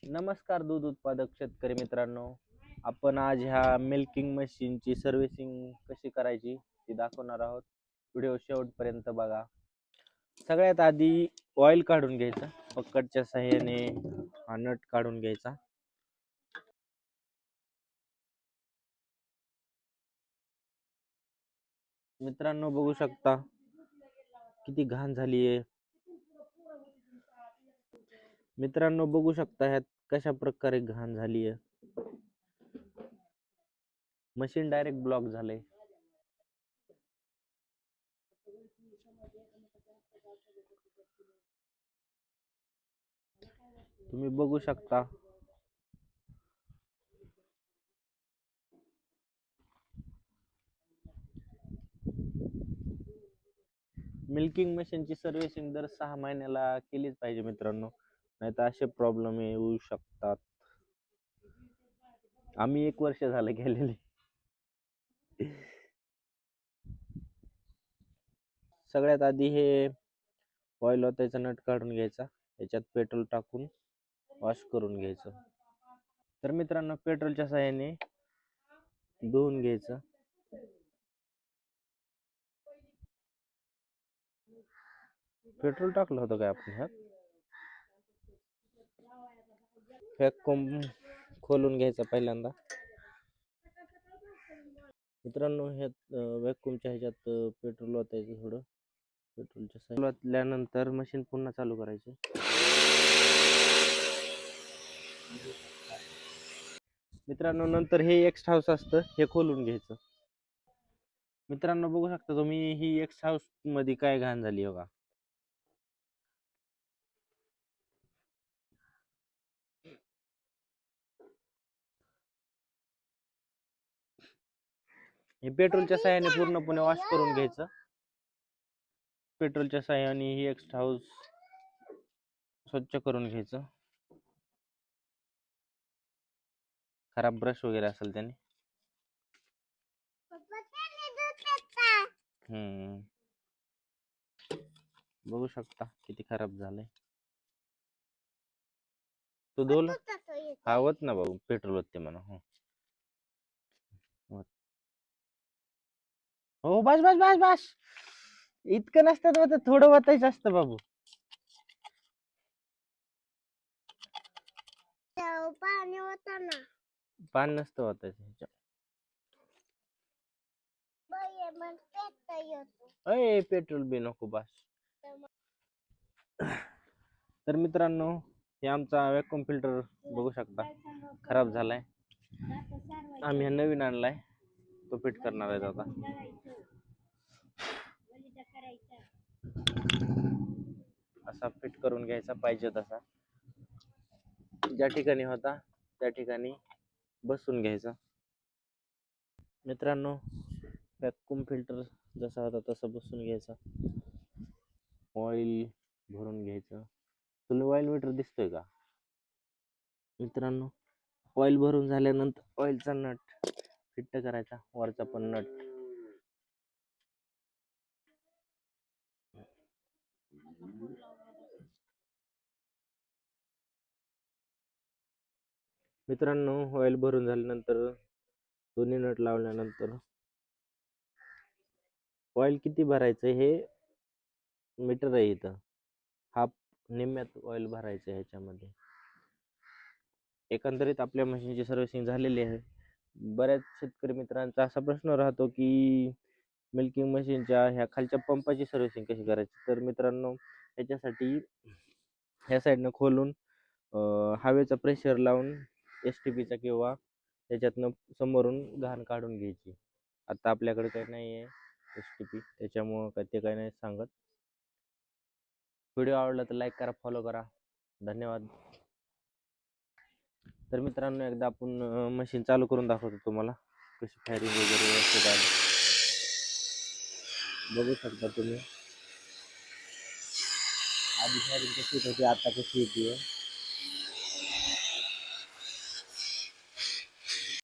नमस्कार दूध उत्पादक शेतकरी मित्रांनो. आपण आज ह्या मिल्किंग मशीनची सर्व्हिसिंग कशी करायची ती दाखवणार आहोत. व्हिडिओ शेवटपर्यंत बघा. सगळ्यात आधी ऑइल काढून घ्यायचं. पकडच्या साह्याने हा नट काढून घ्यायचा. मित्रांनो बघू शकता किती घाण झाली आहे. मित्रांनो बघू शकता ह्यात कशा प्रकारे घाण झाली आहे. मशीन डायरेक्ट ब्लॉक झालंय. तुम्ही बघू शकता मिल्किंग मशीनची सर्व्हिसिंग दर 6 महिन्याला केलीच पाहिजे मित्रांनो, नाहीतर असे प्रॉब्लेम येऊ शकतात. आम्ही 1 वर्ष झालं केलेली. सगळ्यात आधी हे ऑइल ओतायचा नट काढून घ्यायचा. याच्यात पेट्रोल टाकून वॉश करून घ्यायचं. तर मित्रांनो पेट्रोलच्या साहाय्याने धुवून घ्यायचं. पेट्रोल टाकलं होतं काय आपण ह्यात? व्हॅक्यूम खोलून घ्यायचा पहिल्यांदा. मित्रांनो ह्यात व्हॅक्यूमच्या ह्याच्यात पेट्रोल ओतायचं. थोडं पेट्रोलच्या साईडला ओतल्यानंतर मशीन पुन्हा चालू करायची. मित्रांनो नंतर हे एक्स हाऊस असतं हे खोलून घ्यायचं. मित्रांनो बघू शकता तुम्ही ही एक्स हाऊस मध्ये काय घाण झाली बघा. हे पेट्रोलच्या साह्याने पूर्णपणे वॉश करून घ्यायचं. पेट्रोलच्या साह्याने ही एक्स हाऊस स्वच्छ करून घ्यायचं. खराब ब्रश वगैरे असेल त्याने. बघू शकता किती खराब झालंय. तो दोन आवत ना भाऊ पेट्रोल होते म्हणा. हो बस बस बस बस. इतकं नसतं होत, थोडं वाचायचं असतं बाबू. पाणी होता ना. पाणी नसतं वाचायचं. अय पेट्रोल बी नको बस. तर मित्रांनो हे आमचा वॅक्यूम फिल्टर बघू शकता खराब झालाय. आम्ही नवीन आणलाय, तो फिट करणार आहे आता. असा फिट करून घ्यायचा पाहिजे तसा. ज्या ठिकाणी होता त्या ठिकाणी बसून घ्यायचा. मित्रांनो वॅक्यूम फिल्टर जसा होता तसा बसून घ्यायचा. ऑइल भरून घ्यायचं. तुला ऑइल मीटर दिसतोय का? मित्रांनो ऑइल भरून झाल्यानंतर ऑइलचा नट फिट करायचा, वरचा पण नट. मित्रांनो ऑइल भरून झाल्यानंतर दोन्ही नट लावल्यानंतर ऑइल किती भरायचं हे मीटर आहे इथं. हाफ निम्म्यात ऑइल भरायचं ह्याच्यामध्ये. एकंदरीत आपल्या मशीनची सर्व्हिसिंग झालेली आहे. बऱ्याच शेतकरी मित्रांचा असा प्रश्न राहतो की मिल्किंग मशीनच्या ह्या खालच्या पंपाची सर्व्हिसिंग कशी करायची. तर मित्रांनो ह्याच्यासाठी ह्या साईडनं खोलून हवेचा प्रेशर लावून STPचा किंवा त्याच्यातनं समोरून घाण काढून घ्यायची. आता आपल्याकडे काही नाही आहे STP, त्याच्यामुळं ते काही नाही सांगत. व्हिडिओ आवडला तर लाईक करा, फॉलो करा. धन्यवाद. तर मित्रांनो एकदा आपण मशीन चालू करून दाखवतो तुम्हाला कशी फायरिंग वगैरे व्यवस्थित आली. बघू शकता तुम्ही आधी फायरिंग कशी होती आता कशी येते.